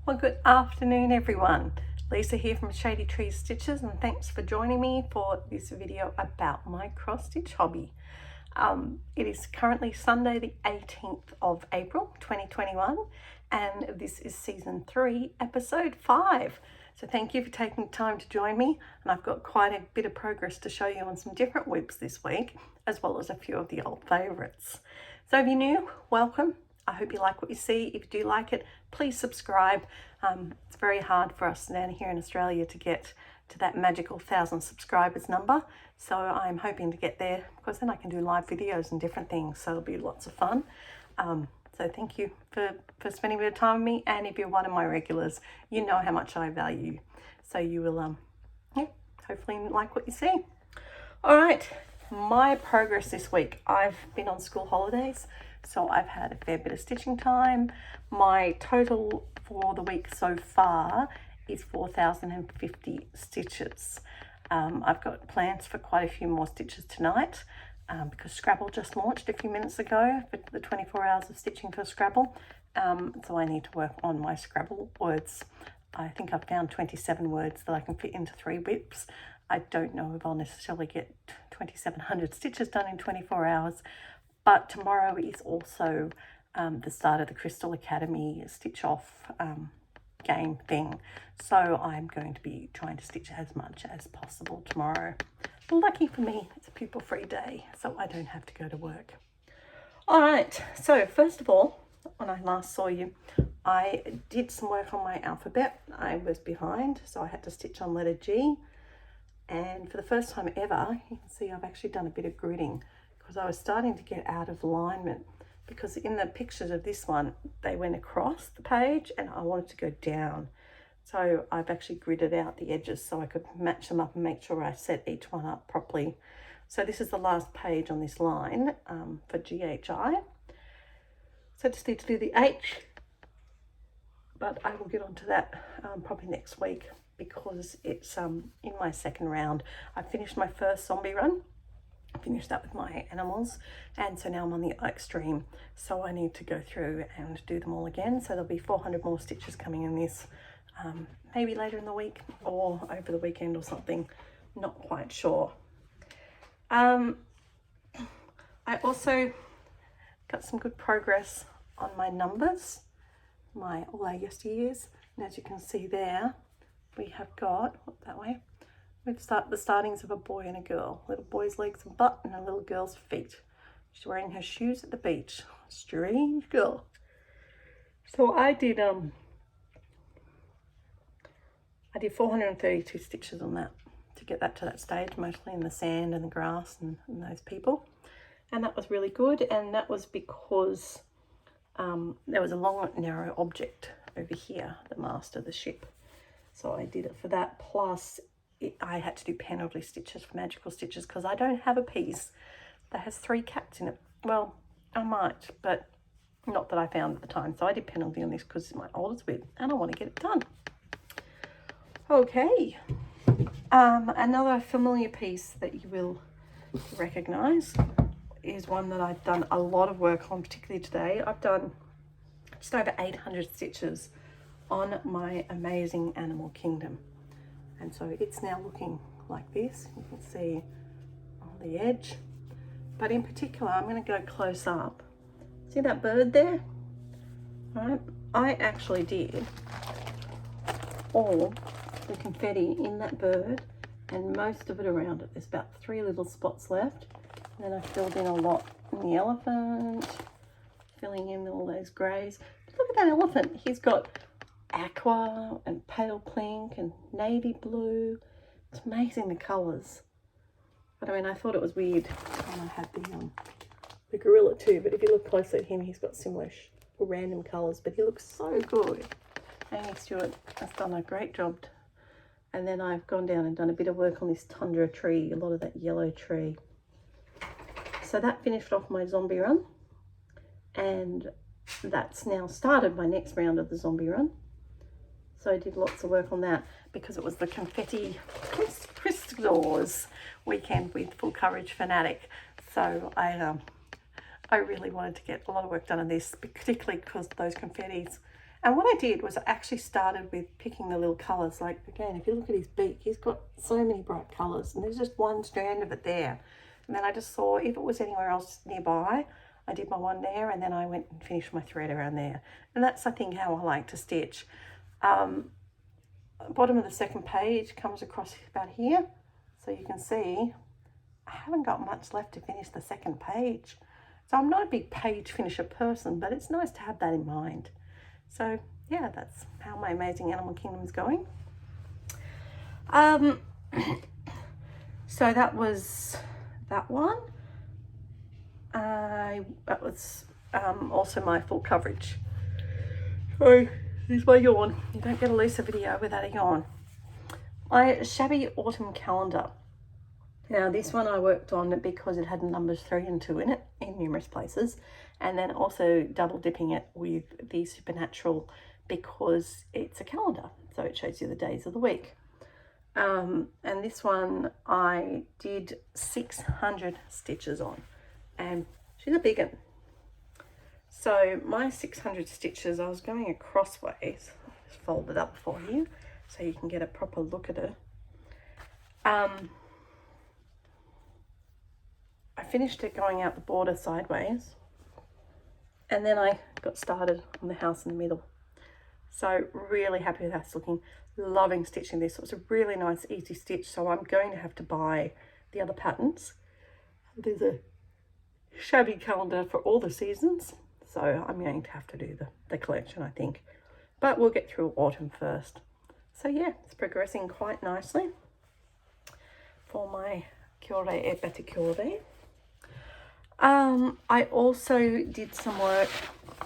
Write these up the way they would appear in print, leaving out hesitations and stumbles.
Well, good afternoon everyone. Lisa here from Shady Trees Stitches, and thanks for joining me for this video about my cross stitch hobby. It is currently Sunday the 18th of April 2021, and this is season 3 episode 5. So thank you for taking time to join me, and I've got quite a bit of progress to show you on some different whips this week, as well as a few of the old favourites. So if you're new, welcome. I hope you like what you see. If you do like it, please subscribe. It's very hard for us down here in Australia to get to that magical 1,000 subscribers number. So I'm hoping to get there, because then I can do live videos and different things. So it'll be lots of fun. So thank you for spending a bit of time with me. And if you're one of my regulars, you know how much I value you. So you will hopefully like what you see. All right, my progress this week. I've been on school holidays, so I've had a fair bit of stitching time. My total for the week so far is 4,050 stitches. I've got plans for quite a few more stitches tonight because Scrabble just launched a few minutes ago for the 24 hours of stitching for Scrabble. So I need to work on my Scrabble words. I think I've found 27 words that I can fit into 3 whips. I don't know if I'll necessarily get 2,700 stitches done in 24 hours, but tomorrow is also the start of the Crystal Academy Stitch Off game thing. So I'm going to be trying to stitch as much as possible tomorrow. Lucky for me, it's a pupil-free day, so I don't have to go to work. All right, so first of all, when I last saw you, I did some work on my alphabet. I was behind, so I had to stitch on letter G. And for the first time ever, you can see I've actually done a bit of gridding, because I was starting to get out of alignment, because in the pictures of this one, they went across the page and I wanted to go down. So I've actually gridded out the edges so I could match them up and make sure I set each one up properly. So this is the last page on this line for GHI. So I just need to do the H, but I will get onto that probably next week, because it's in my second round. I finished my first zombie run. I finished that with my animals, and so now I'm on the extreme. So I need to go through and do them all again. So there'll be 400 more stitches coming in this, maybe later in the week or over the weekend or something. Not quite sure. I also got some good progress on my numbers, my all our yesteryears, and as you can see there, we have got, that way, we've started the startings of a boy and a girl. Little boy's legs and butt, and a little girl's feet. She's wearing her shoes at the beach. Strange girl. So I did 432 stitches on that to get that to that stage, mostly in the sand and the grass and those people. And that was really good, and that was because there was a long, narrow object over here, the mast of the ship. So I did it for that, plus I had to do penalty stitches for magical stitches, because I don't have a piece that has 3 cats in it. Well, I might, but not that I found at the time. So I did penalty on this because it's my oldest whip and I want to get it done. Okay, another familiar piece that you will recognize is one that I've done a lot of work on, particularly today. I've done just over 800 stitches on my amazing animal kingdom, and so it's now looking like this. You can see on the edge, but in particular I'm going to go close up. See that bird there? All right, I actually did all the confetti in that bird and most of it around it. There's about 3 little spots left, and then I filled in a lot in the elephant, filling in all those greys. Look at that elephant. He's got aqua and pale pink and navy blue. It's amazing, the colours. But I mean, I thought it was weird when I had the gorilla too, but if you look closely at him, he's got similar random colours, but he looks so good. Amy Stewart has done a great job. And then I've gone down and done a bit of work on this tundra tree, a lot of that yellow tree. So that finished off my zombie run, and that's now started my next round of the zombie run. So I did lots of work on that because it was the confetti crystals weekend with Full Coverage Fanatic. So I really wanted to get a lot of work done on this, particularly because those confettis And what I did was I actually started with picking the little colours. Like, again, if you look at his beak, he's got so many bright colours, and there's just one strand of it there. And then I just saw if it was anywhere else nearby, I did my one there, and then I went and finished my thread around there. And that's, I think, how I like to stitch. Bottom of the second page comes across about here. So you can see I haven't got much left to finish the second page. So I'm not a big page finisher person, but it's nice to have that in mind. So yeah, that's how my Amazing Animal Kingdom is going. So that was that one. That was also my full coverage. So here's my yawn. You don't get a Lisa video without a yawn. My shabby autumn calendar. Now this one I worked on because it had numbers 3 and 2 in it in numerous places, and then also double dipping it with the Supernatural because it's a calendar, so it shows you the days of the week. And this one I did 600 stitches on, and she's a big one. So my 600 stitches, I was going across ways. Just fold it up for you so you can get a proper look at it. I finished it going out the border sideways, and then I got started on the house in the middle. So really happy with how it's looking. Loving stitching this. It was a really nice easy stitch, so I'm going to have to buy the other patterns. There's a shabby calendar for all the seasons, so I'm going to have to do the collection, I think. But we'll get through autumn first. So yeah, it's progressing quite nicely for my Kia ora e pete kia ora. I also did some work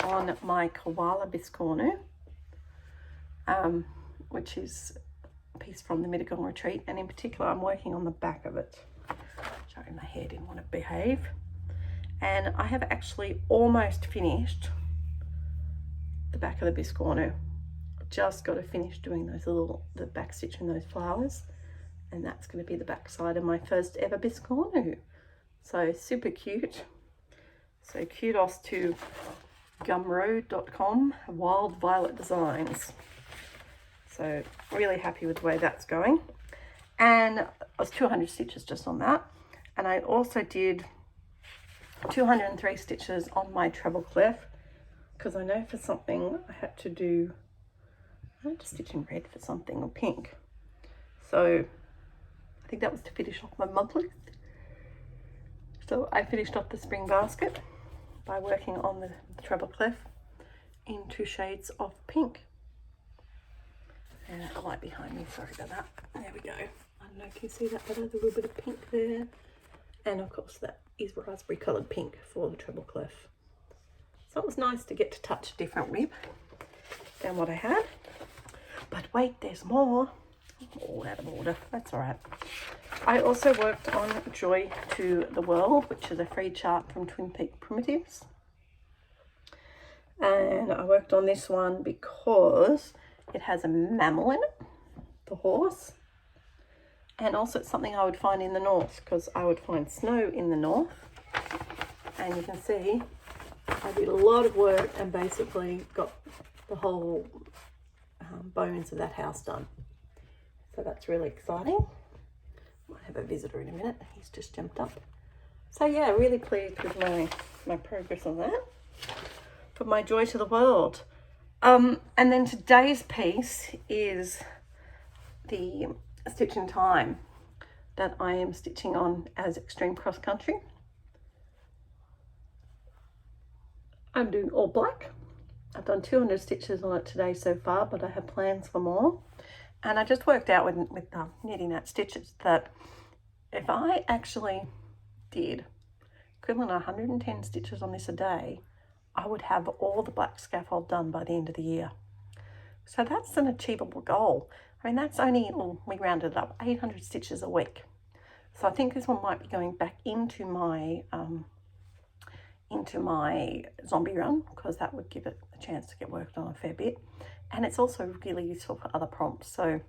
on my koala biscornu, which is a piece from the Mittagong retreat, and in particular I'm working on the back of it. Sorry, my hair didn't want to behave. And I have actually almost finished the back of the biscornu. Just got to finish doing those the back stitch and those flowers, and that's going to be the back side of my first ever biscornu. So super cute. So kudos to gumroad.com, Wild Violet Designs. So really happy with the way that's going. And I was 200 stitches just on that. And I also did 203 stitches on my treble clef, because I know for something I had to stitch in red for something, or pink. So I think that was to finish off my monthly. So I finished off the spring basket by working on the treble clef in 2 shades of pink. And a light behind me, sorry about that. There we go. I don't know if you can see that, but there's a little bit of pink there. And of course that is raspberry coloured pink for the treble clef. So it was nice to get to touch a different rib than what I had. But wait, there's more. All out of order, that's all right. I also worked on Joy to the World, which is a free chart from Twin Peak Primitives. And I worked on this one because it has a mammal in it, the horse. And also it's something I would find in the north, because I would find snow in the north. And you can see I did a lot of work and basically got the whole bones of that house done. So that's really exciting. Might have a visitor in a minute. He's just jumped up. So yeah, really pleased with my progress on that for my Joy to the World. And then today's piece is the Stitch in Time that I am stitching on as Extreme Cross Country. I'm doing all black. I've done 200 stitches on it today so far, but I have plans for more. And I just worked out with knitting out stitches that if I actually did equivalent 110 stitches on this a day, I would have all the black scaffold done by the end of the year. So that's an achievable goal. I mean, that's only, we rounded it up, 800 stitches a week. So I think this one might be going back into my zombie run, because that would give it a chance to get worked on a fair bit. And it's also really useful for other prompts. So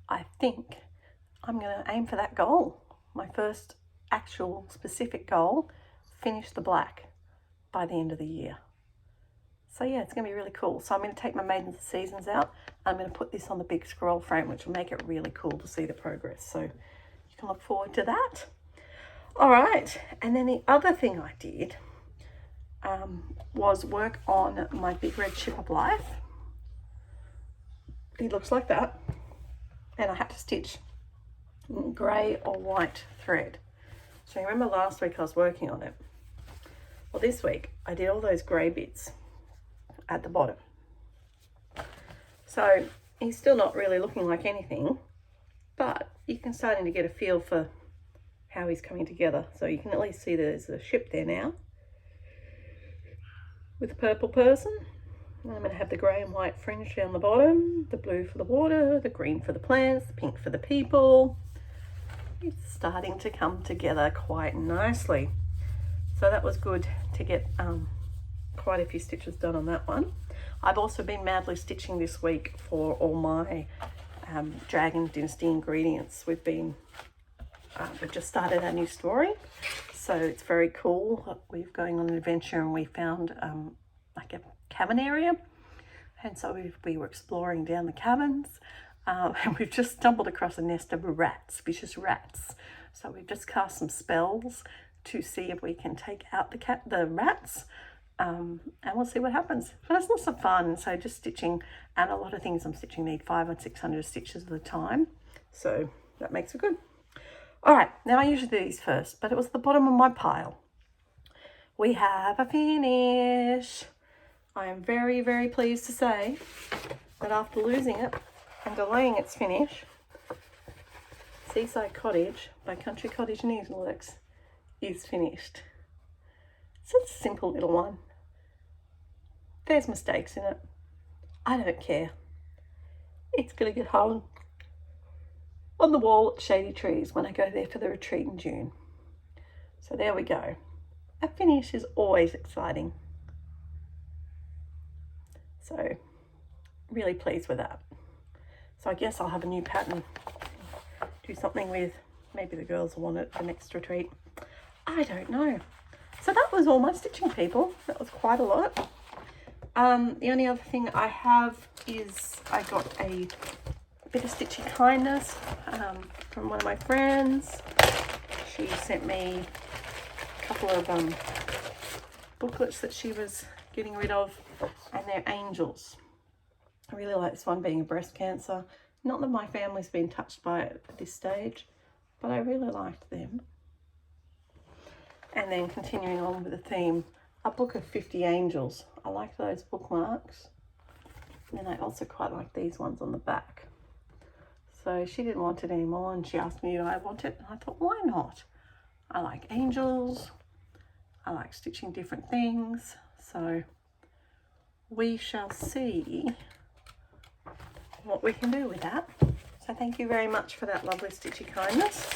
I think I'm going to aim for that goal. My first actual specific goal, finish the black by the end of the year. So yeah, it's going to be really cool. So I'm going to take my Maidens of Seasons out. I'm going to put this on the big scroll frame, which will make it really cool to see the progress. So you can look forward to that. All right, and then the other thing I did was work on my big red ship of life. It looks like that, and I had to stitch grey or white thread. So you remember last week I was working on it. Well, this week I did all those grey bits at the bottom. So he's still not really looking like anything, but you can starting to get a feel for how he's coming together. So you can at least see there's a ship there now with a purple person. And I'm going to have the grey and white fringe down the bottom, the blue for the water, the green for the plants, the pink for the people. It's starting to come together quite nicely. So that was good to get quite a few stitches done on that one. I've also been madly stitching this week for all my Dragon Dynasty ingredients. We've just started our new story, so it's very cool. We're going on an adventure and we found like a cabin area, and so we were exploring down the cabins, and we've just stumbled across a nest of rats, vicious rats. So we've just cast some spells to see if we can take out the rats, and we'll see what happens. But it's lots of fun. So just stitching, and a lot of things I'm stitching need 500 or 600 stitches at a time, so that makes it good. All right, now I usually do these first, but it was the bottom of my pile. We have a finish. I am very, very pleased to say that after losing it and delaying its finish, Seaside Cottage by Country Cottage Needleworks is finished. It's a simple little one. There's mistakes in it. I don't care. It's going to get hung on the wall at Shady Trees when I go there for the retreat in June. So there we go. A finish is always exciting. So really pleased with that. So I guess I'll have a new pattern. Do something with, maybe the girls will want it for next retreat. I don't know. So that was all my stitching, people. That was quite a lot. The only other thing I have is I got a bit of stitchy kindness from one of my friends. She sent me a couple of booklets that she was getting rid of, and they're angels. I really like this one, being a breast cancer. Not that my family's been touched by it at this stage, but I really liked them. And then continuing on with the theme, a book of 50 angels. I like those bookmarks. And I also quite like these ones on the back. So she didn't want it anymore, and she asked me if I want it, and I thought, why not? I like angels. I like stitching different things. So we shall see what we can do with that. So thank you very much for that lovely stitchy kindness.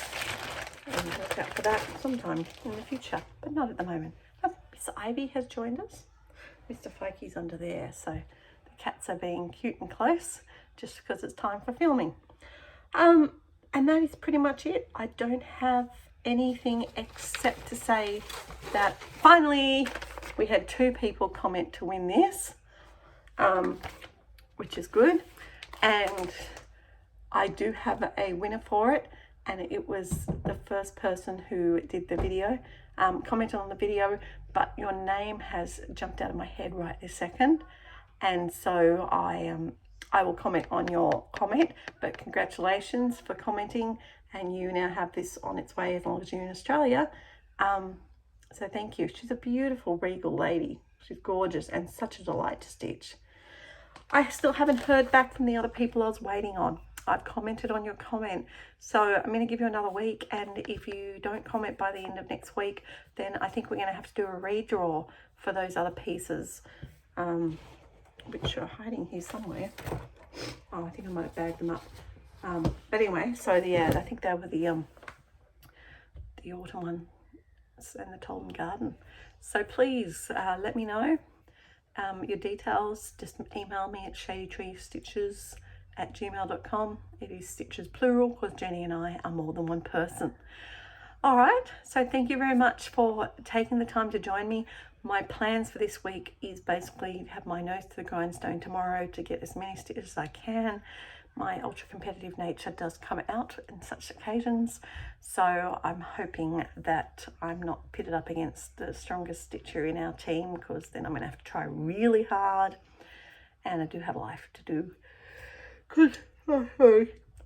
And look out for that sometime in the future, but not at the moment. Oh, Miss Ivy has joined us. Mr. Fikey's under there, so the cats are being cute and close just because it's time for filming. And that is pretty much it. I don't have anything except to say that finally we had 2 people comment to win this, which is good. And I do have a winner for it, and it was the first person who did the video, commented on the video, but your name has jumped out of my head right this second, and so I will comment on your comment. But congratulations for commenting, and you now have this on its way as long as you're in Australia. So thank you. She's a beautiful regal lady. She's gorgeous and such a delight to stitch. I still haven't heard back from the other people I was waiting on. I've commented on your comment, so I'm going to give you another week, and if you don't comment by the end of next week, then I think we're going to have to do a redraw for those other pieces, which are hiding here somewhere. Oh, I think I might have bagged them up. But anyway, so yeah, I think they were the autumn ones and the Tolden Garden. So please let me know your details. Just email me at shadytreestitches@gmail.com. It is stitches plural because Jenny and I are more than one person. All right, so thank you very much for taking the time to join me. My plans for this week is basically have my nose to the grindstone tomorrow to get as many stitches as I can. My ultra competitive nature does come out in such occasions, so I'm hoping that I'm not pitted up against the strongest stitcher in our team, because then I'm going to have to try really hard, and I do have life to do. Because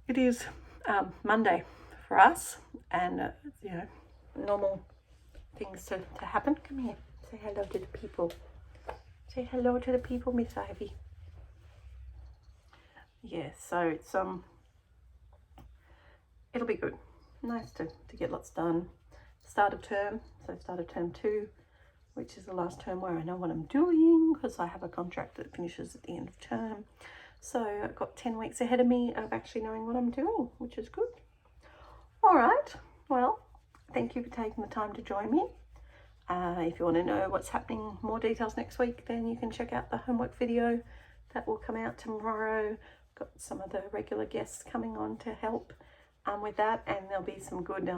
it is Monday for us, and you know, normal things to happen. Come here, say hello to the people. Say hello to the people, Miss Ivy. Yeah, so it's it'll be good. Nice to get lots done. Start of term, so start of term 2, which is the last term where I know what I'm doing, because I have a contract that finishes at the end of term. So I've got 10 weeks ahead of me of actually knowing what I'm doing, which is good. All right, well, thank you for taking the time to join me. If you want to know what's happening, more details next week, then you can check out the homework video that will come out tomorrow. Got some of the regular guests coming on to help with that, and there'll be some good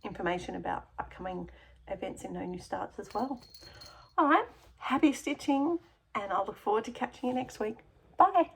information about upcoming events in No New Starts as well. All right, happy stitching, and I'll look forward to catching you next week. Bye.